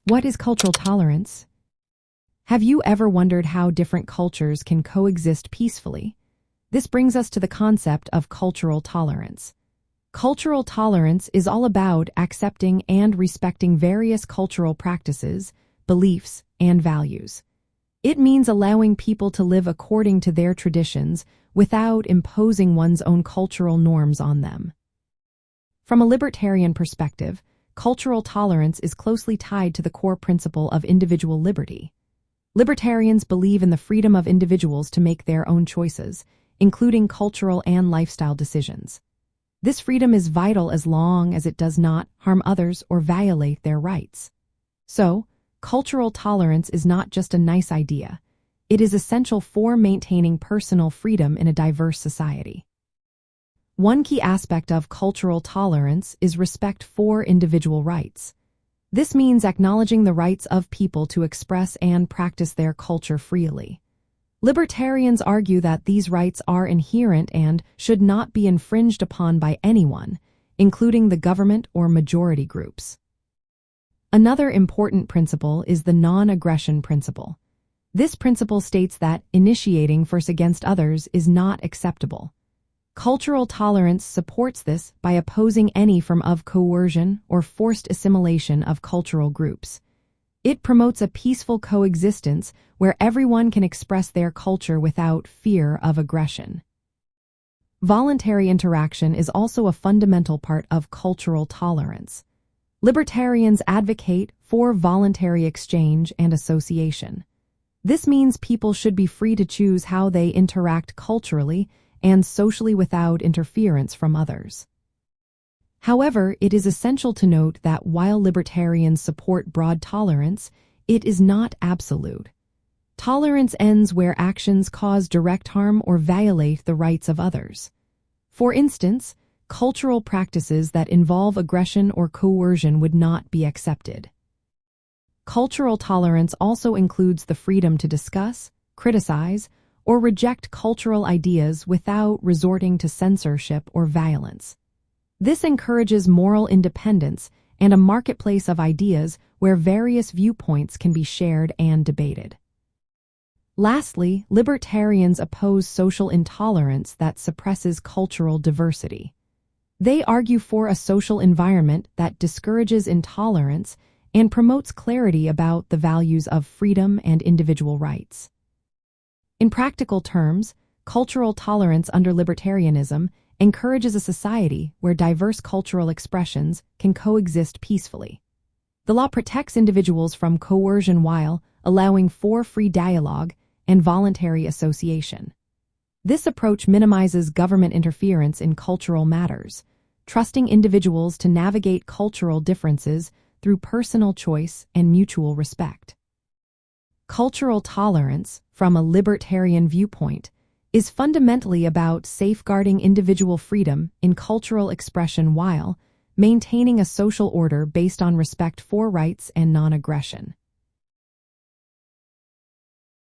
What is cultural tolerance? Have you ever wondered how different cultures can coexist peacefully? This brings us to the concept of cultural tolerance. Cultural tolerance is all about accepting and respecting various cultural practices, beliefs, and values. It means allowing people to live according to their traditions without imposing one's own cultural norms on them. From a libertarian perspective, cultural tolerance is closely tied to the core principle of individual liberty. Libertarians believe in the freedom of individuals to make their own choices, including cultural and lifestyle decisions. This freedom is vital as long as it does not harm others or violate their rights. So, cultural tolerance is not just a nice idea. It is essential for maintaining personal freedom in a diverse society. One key aspect of cultural tolerance is respect for individual rights. This means acknowledging the rights of people to express and practice their culture freely. Libertarians argue that these rights are inherent and should not be infringed upon by anyone, including the government or majority groups. Another important principle is the non-aggression principle. This principle states that initiating force against others is not acceptable. Cultural tolerance supports this by opposing any form of coercion or forced assimilation of cultural groups. It promotes a peaceful coexistence where everyone can express their culture without fear of aggression. Voluntary interaction is also a fundamental part of cultural tolerance. Libertarians advocate for voluntary exchange and association. This means people should be free to choose how they interact culturally and socially without interference from others. However, it is essential to note that while libertarians support broad tolerance, it is not absolute. Tolerance ends where actions cause direct harm or violate the rights of others. For instance, cultural practices that involve aggression or coercion would not be accepted. Cultural tolerance also includes the freedom to discuss, criticize, or reject cultural ideas without resorting to censorship or violence. This encourages moral independence and a marketplace of ideas where various viewpoints can be shared and debated. Lastly, libertarians oppose social intolerance that suppresses cultural diversity. They argue for a social environment that discourages intolerance and promotes clarity about the values of freedom and individual rights. In practical terms, cultural tolerance under libertarianism encourages a society where diverse cultural expressions can coexist peacefully. The law protects individuals from coercion while allowing for free dialogue and voluntary association. This approach minimizes government interference in cultural matters, trusting individuals to navigate cultural differences through personal choice and mutual respect. Cultural tolerance, from a libertarian viewpoint, is fundamentally about safeguarding individual freedom in cultural expression while maintaining a social order based on respect for rights and non-aggression.